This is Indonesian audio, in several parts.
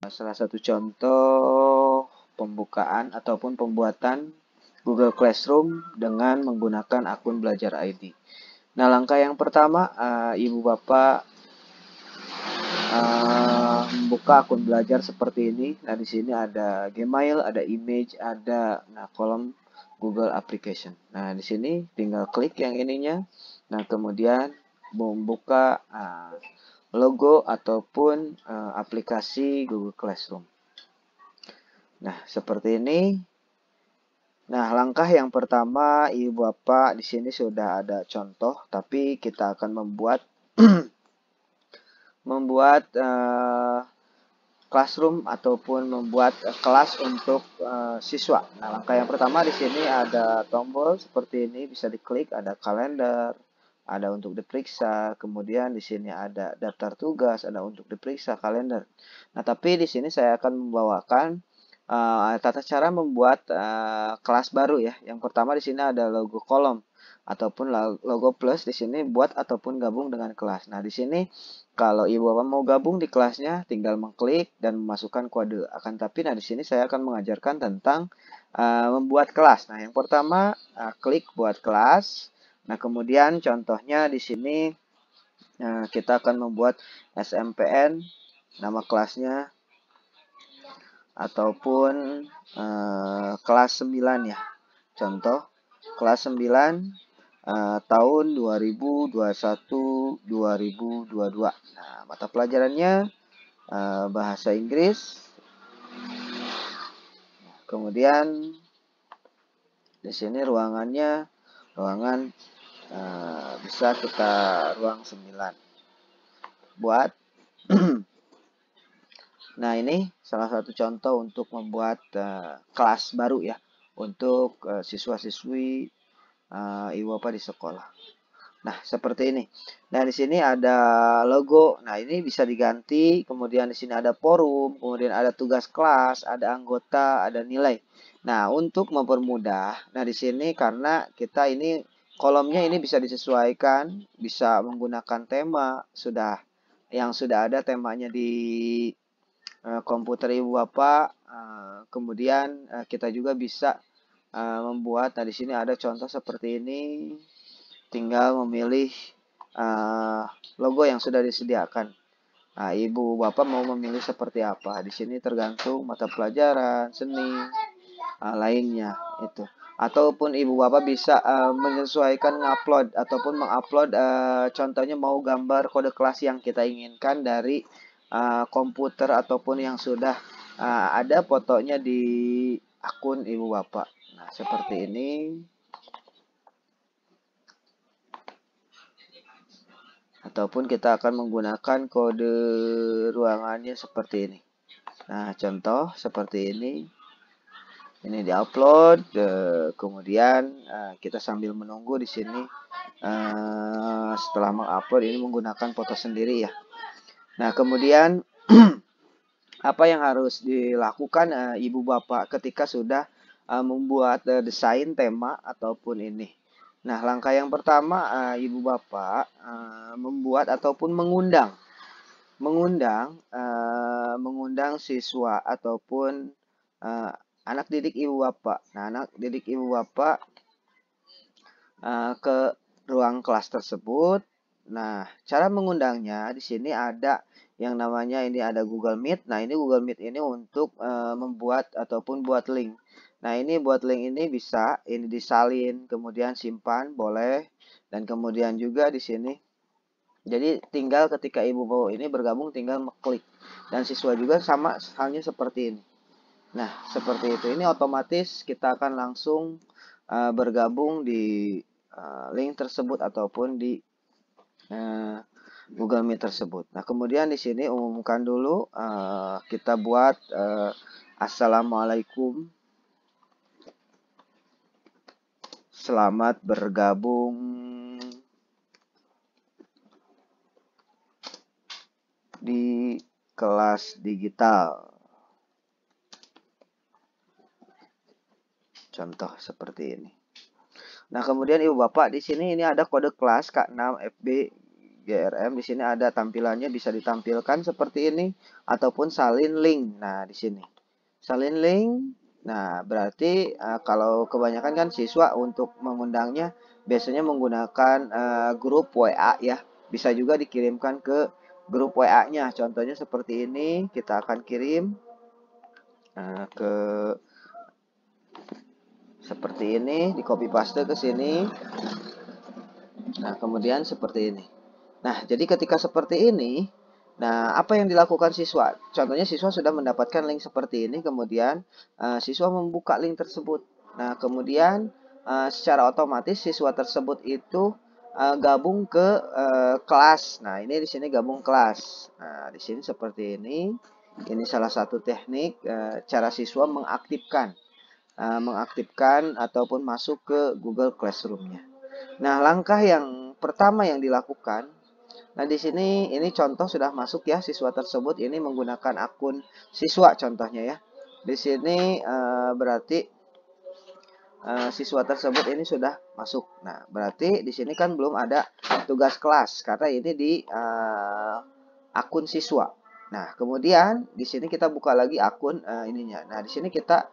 Salah satu contoh pembukaan ataupun pembuatan Google Classroom dengan menggunakan akun Belajar ID. Nah, langkah yang pertama, Ibu Bapak membuka akun belajar seperti ini. Nah, di sini ada Gmail, ada image, ada kolom Google Application. Nah, di sini tinggal klik yang ininya. Nah, kemudian membuka logo ataupun aplikasi Google Classroom. Nah, seperti ini. Nah, langkah yang pertama, Ibu Bapak di sini sudah ada contoh, tapi kita akan membuat classroom ataupun membuat kelas untuk siswa. Nah, langkah yang pertama di sini ada tombol seperti ini, bisa diklik, ada kalender, ada untuk diperiksa, kemudian di sini ada daftar tugas, ada untuk diperiksa kalender. Nah, tapi di sini saya akan membawakan tata cara membuat kelas baru ya. Yang pertama di sini ada logo kolom ataupun logo plus di sini buat ataupun gabung dengan kelas. Nah, di sini kalau Ibu Bapak mau gabung di kelasnya tinggal mengklik dan memasukkan kode. Akan tapi di sini saya akan mengajarkan tentang membuat kelas. Nah, yang pertama klik buat kelas. Nah, kemudian contohnya di sini kita akan membuat SMPN nama kelasnya ataupun kelas 9 ya. Contoh kelas 9 tahun 2021-2022. Nah, mata pelajarannya bahasa Inggris. Kemudian di sini ruangannya ruangan bisa kita ruang 9. Buat Nah, ini salah satu contoh untuk membuat kelas baru ya untuk siswa-siswi Ibu Bapak di sekolah. Nah, seperti ini. Nah, di sini ada logo. Nah, ini bisa diganti. Kemudian di sini ada forum, kemudian ada tugas kelas, ada anggota, ada nilai. Nah, untuk mempermudah, nah di sini karena kita ini kolomnya ini bisa disesuaikan, bisa menggunakan tema yang sudah ada temanya di komputer Ibu Bapak. Kemudian kita juga bisa membuat. Nah, di sini ada contoh seperti ini. Tinggal memilih logo yang sudah disediakan. Nah, Ibu Bapak mau memilih seperti apa? Di sini tergantung mata pelajaran, seni, lainnya itu. Ataupun Ibu Bapak bisa menyesuaikan ngupload ataupun mengupload contohnya mau gambar kode kelas yang kita inginkan dari komputer ataupun yang sudah ada fotonya di akun Ibu Bapak. Nah, seperti ini. Ataupun kita akan menggunakan kode ruangannya seperti ini. Nah, contoh seperti ini. Ini diupload, kemudian kita sambil menunggu di sini. Setelah mengupload ini menggunakan foto sendiri ya. Nah, kemudian apa yang harus dilakukan Ibu Bapak ketika sudah membuat desain tema ataupun ini. Nah, langkah yang pertama Ibu Bapak membuat ataupun mengundang siswa ataupun anak didik Ibu Bapak. Nah, anak didik Ibu Bapak ke ruang kelas tersebut. Nah, cara mengundangnya di sini ada yang namanya ini ada Google Meet. Nah, ini Google Meet ini untuk membuat ataupun buat link. Nah, ini buat link ini bisa ini disalin, kemudian simpan boleh, dan kemudian juga di sini. Jadi tinggal ketika Ibu Bapak ini bergabung tinggal mengklik. Dan siswa juga sama halnya seperti ini. Nah, seperti itu. Ini otomatis kita akan langsung bergabung di link tersebut ataupun di Google Meet tersebut. Nah, kemudian di sini umumkan dulu kita buat Assalamualaikum. Selamat bergabung di kelas digital. Contoh seperti ini. Nah, kemudian Ibu Bapak di sini ini ada kode kelas K6 FB GRM. Di sini ada tampilannya, bisa ditampilkan seperti ini ataupun salin link. Nah, di sini salin link. Nah, berarti kalau kebanyakan kan siswa untuk mengundangnya biasanya menggunakan grup WA ya. Bisa juga dikirimkan ke grup WA-nya. Contohnya seperti ini, kita akan kirim ke seperti ini, di copy paste ke sini. Nah, kemudian seperti ini. Nah, jadi ketika seperti ini, nah apa yang dilakukan siswa? Contohnya siswa sudah mendapatkan link seperti ini, kemudian siswa membuka link tersebut. Nah, kemudian secara otomatis siswa tersebut itu gabung ke kelas. Nah, ini di sini gabung kelas. Nah, di sini seperti ini. Ini salah satu teknik cara siswa mengaktifkan ataupun masuk ke Google Classroom-nya. Nah, langkah yang pertama yang dilakukan, nah di sini ini contoh sudah masuk ya siswa tersebut ini menggunakan akun siswa contohnya ya. Di sini berarti siswa tersebut ini sudah masuk. Nah, berarti di sini kan belum ada tugas kelas karena ini di akun siswa. Nah, kemudian di sini kita buka lagi akun ininya. Nah, di sini kita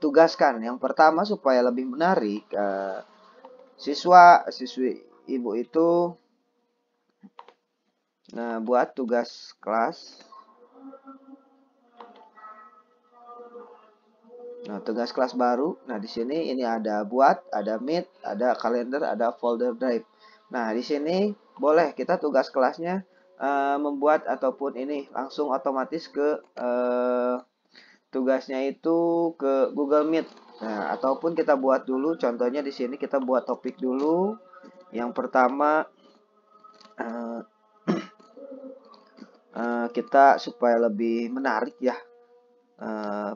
tugaskan. Yang pertama supaya lebih menarik, siswi ibu itu buat tugas kelas. Nah, tugas kelas baru. Nah, di sini ini ada buat, ada meet, ada kalender, ada folder drive. Nah, di sini boleh kita tugas kelasnya membuat ataupun ini langsung otomatis ke tugasnya itu ke Google Meet. Nah, ataupun kita buat dulu, contohnya di sini kita buat topik dulu. Yang pertama kita supaya lebih menarik ya,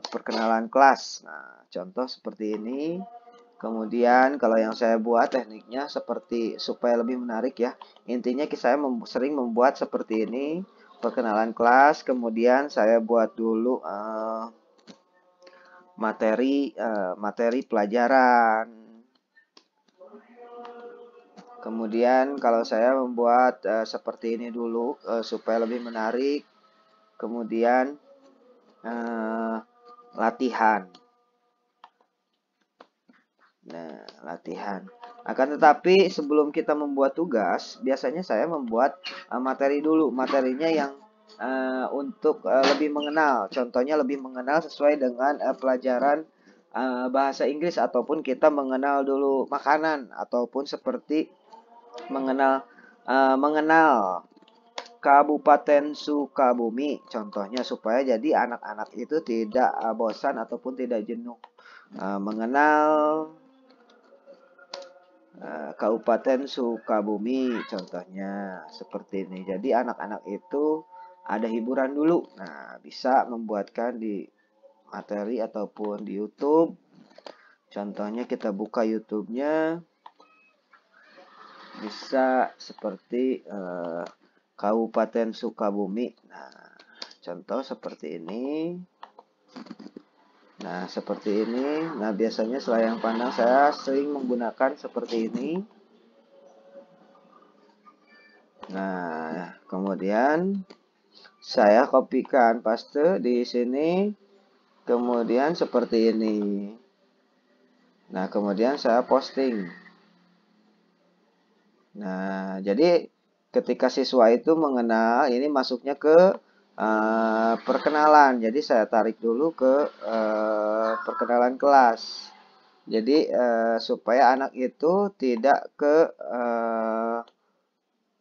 perkenalan kelas. Nah, contoh seperti ini. Kemudian kalau yang saya buat tekniknya seperti supaya lebih menarik ya. Intinya saya sering membuat seperti ini, perkenalan kelas. Kemudian saya buat dulu materi pelajaran. Kemudian kalau saya membuat seperti ini dulu supaya lebih menarik. Kemudian latihan. Nah, latihan. Akan tetapi sebelum kita membuat tugas, biasanya saya membuat materi dulu. Materinya yang untuk lebih mengenal. Contohnya lebih mengenal sesuai dengan pelajaran bahasa Inggris ataupun kita mengenal dulu makanan ataupun seperti mengenal Kabupaten Sukabumi contohnya supaya jadi anak-anak itu tidak bosan ataupun tidak jenuh mengenal Kabupaten Sukabumi contohnya seperti ini. Jadi anak-anak itu ada hiburan dulu. Nah, bisa membuatkan di materi ataupun di YouTube. Contohnya kita buka YouTube-nya. Bisa seperti Kabupaten Sukabumi. Nah, contoh seperti ini. Nah, seperti ini. Nah, biasanya selayang pandang saya sering menggunakan seperti ini. Nah, kemudian saya kopikan paste di sini. Kemudian seperti ini. Nah, kemudian saya posting. Nah, jadi ketika siswa itu mengenal, ini masuknya ke perkenalan. Jadi saya tarik dulu ke perkenalan kelas. Jadi supaya anak itu tidak ke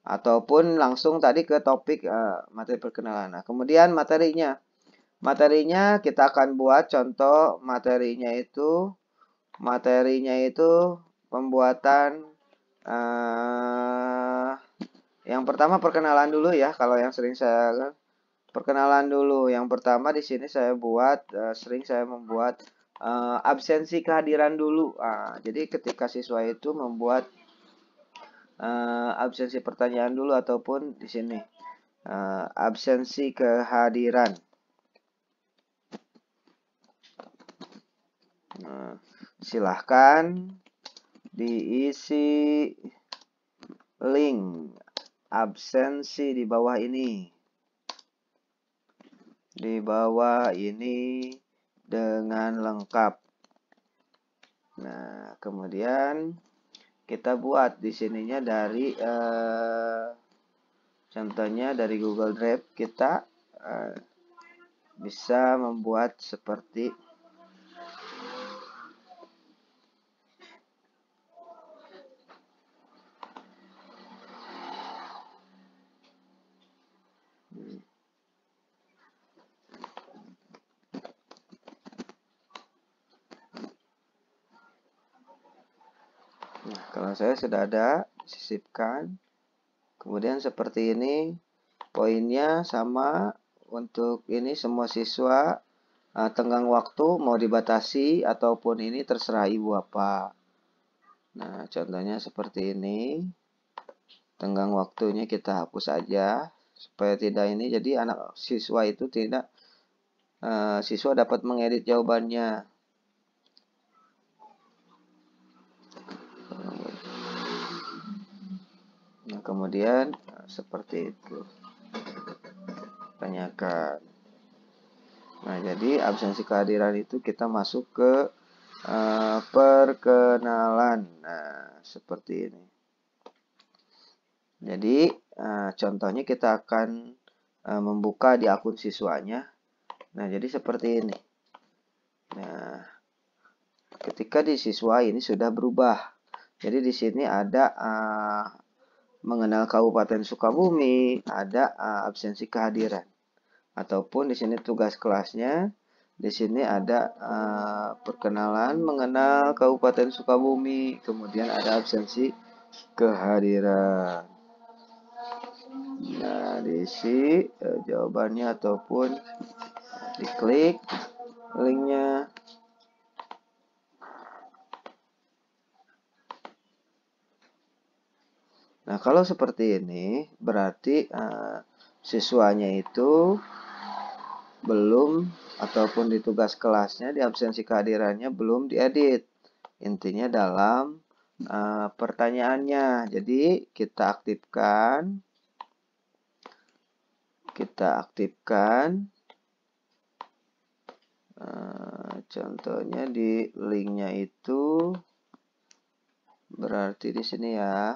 ataupun langsung tadi ke topik materi perkenalan. Nah, kemudian materinya kita akan buat contoh materinya itu pembuatan yang pertama perkenalan dulu ya. Kalau yang sering saya perkenalan dulu. Yang pertama di sini saya buat sering saya membuat absensi kehadiran dulu. Jadi ketika siswa itu membuat absensi pertanyaan dulu ataupun di sini absensi kehadiran. Silahkan diisi link absensi di bawah ini. Di bawah ini dengan lengkap. Nah, kemudian kita buat di sininya dari contohnya dari Google Drive kita bisa membuat seperti nah, kalau saya sudah ada sisipkan. Kemudian seperti ini, poinnya sama untuk ini semua siswa, tenggang waktu mau dibatasi ataupun ini terserah ibu apa. Nah, contohnya seperti ini, tenggang waktunya kita hapus aja supaya tidak ini, jadi anak siswa itu tidak, siswa dapat mengedit jawabannya. Nah, kemudian seperti itu. Tanyakan. Nah, jadi absensi kehadiran itu kita masuk ke perkenalan. Nah, seperti ini. Jadi, contohnya kita akan membuka di akun siswanya. Nah, jadi seperti ini. Nah, ketika di siswa ini sudah berubah. Jadi di sini ada mengenal Kabupaten Sukabumi, ada absensi kehadiran. Ataupun di sini tugas kelasnya, di sini ada perkenalan mengenal Kabupaten Sukabumi, kemudian ada absensi kehadiran. Nah, diisi jawabannya ataupun diklik linknya. Nah, kalau seperti ini berarti siswanya itu belum ataupun di tugas kelasnya di absensi kehadirannya belum diedit. Intinya dalam pertanyaannya. Jadi kita aktifkan contohnya di linknya itu berarti di sini ya.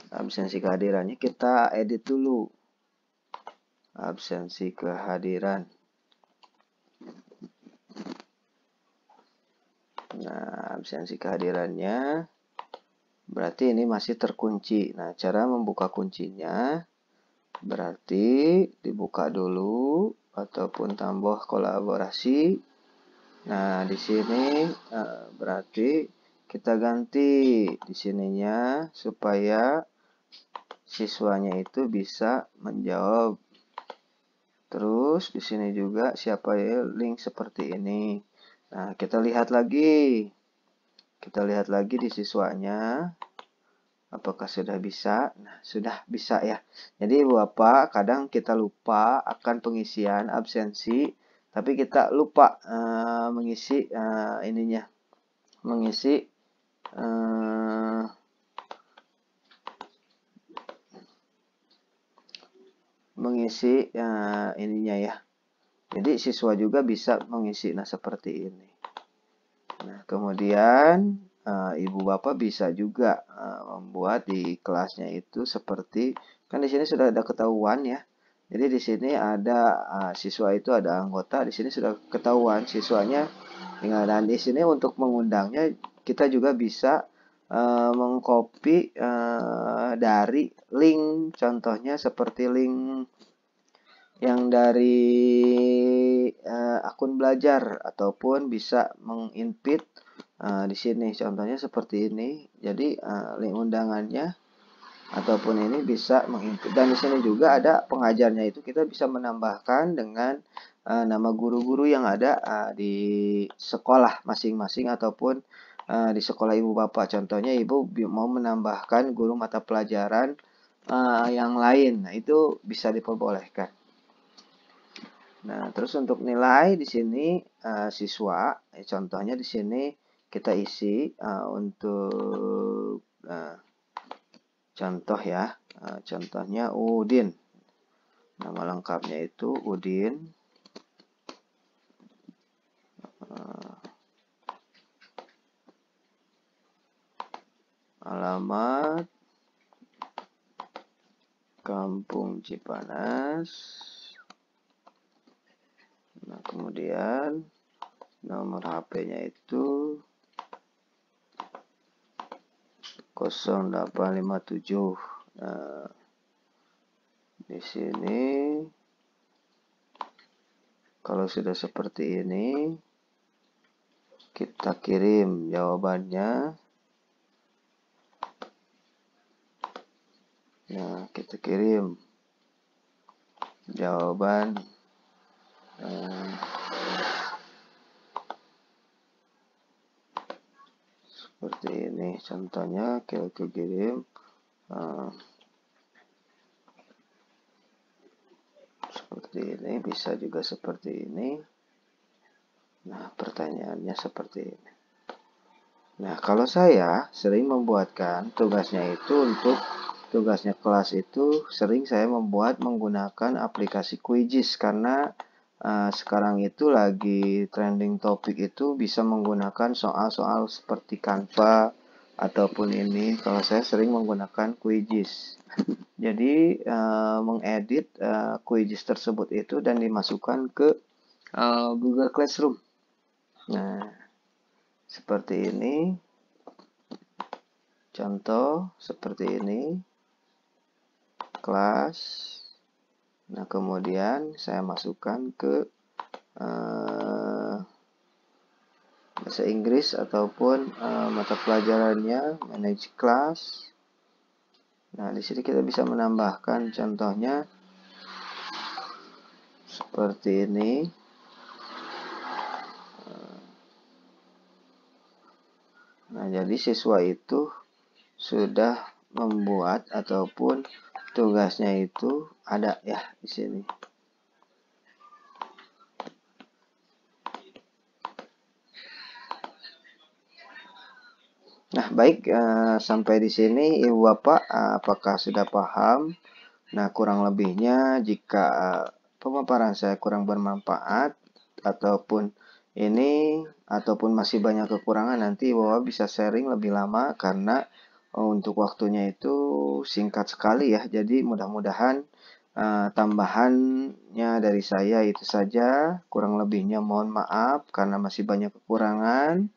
Absensi kehadirannya kita edit dulu. Absensi kehadiran. Nah, absensi kehadirannya berarti ini masih terkunci. Nah, cara membuka kuncinya berarti dibuka dulu ataupun tambah kolaborasi. Nah, di sini berarti kita ganti di sininya supaya siswanya itu bisa menjawab. Terus di sini juga siapa ya link seperti ini. Nah, kita lihat lagi. Kita lihat lagi di siswanya. Apakah sudah bisa? Nah, sudah bisa ya. Jadi Bapak, kadang kita lupa akan pengisian absensi, tapi kita lupa mengisi ininya. Mengisi ininya ya. Jadi siswa juga bisa mengisi. Nah, seperti ini. Nah, kemudian ibu bapak bisa juga membuat di kelasnya itu seperti kan di sini sudah ada ketahuan ya. Jadi di sini ada siswa itu ada anggota, di sini sudah ketahuan siswanya. Dan di sini untuk mengundangnya kita juga bisa mengcopy dari link, contohnya seperti link yang dari akun belajar ataupun bisa menginput di sini contohnya seperti ini. Jadi link undangannya ataupun ini bisa menginput dan di sini juga ada pengajarnya itu kita bisa menambahkan dengan nama guru-guru yang ada di sekolah masing-masing ataupun di sekolah ibu bapak. Contohnya ibu mau menambahkan guru mata pelajaran yang lain. Nah, itu bisa diperbolehkan. Nah, terus untuk nilai di sini siswa, contohnya di sini kita isi untuk contoh ya. Contohnya Udin. Nama lengkapnya itu Udin. Alamat Kampung Cipanas. Nah, kemudian nomor HP-nya itu 0857. Nah, di sini kalau sudah seperti ini, kita kirim jawabannya. Nah, kita kirim jawaban seperti ini. Contohnya kita kirim seperti ini, bisa juga seperti ini. Nah, pertanyaannya seperti ini. Nah, kalau saya sering membuatkan tugasnya kelas itu sering saya membuat menggunakan aplikasi Quizzes karena sekarang itu lagi trending topik itu bisa menggunakan soal-soal seperti Canva ataupun ini. Kalau saya sering menggunakan Quizzes. Jadi mengedit Quizzes tersebut itu dan dimasukkan ke Google Classroom. Nah, seperti ini. Contoh seperti ini. Kelas. Nah, kemudian saya masukkan ke bahasa Inggris ataupun mata pelajarannya manage class. Nah, di sini kita bisa menambahkan contohnya seperti ini. Nah, jadi siswa itu sudah membuat ataupun tugasnya itu ada ya di sini. Nah, baik, sampai di sini Ibu Bapak apakah sudah paham? Nah, kurang lebihnya jika pemaparan saya kurang bermanfaat ataupun masih banyak kekurangan, nanti Ibu Bapak bisa sharing lebih lama karena untuk waktunya itu singkat sekali ya. Jadi mudah-mudahan tambahannya dari saya itu saja. Kurang lebihnya mohon maaf karena masih banyak kekurangan.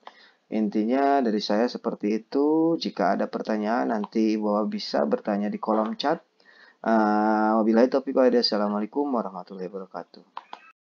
Intinya dari saya seperti itu. Jika ada pertanyaan nanti Ibu Bapak bisa bertanya di kolom chat. Wabillahi taufiq walhidayah. Assalamualaikum warahmatullahi wabarakatuh.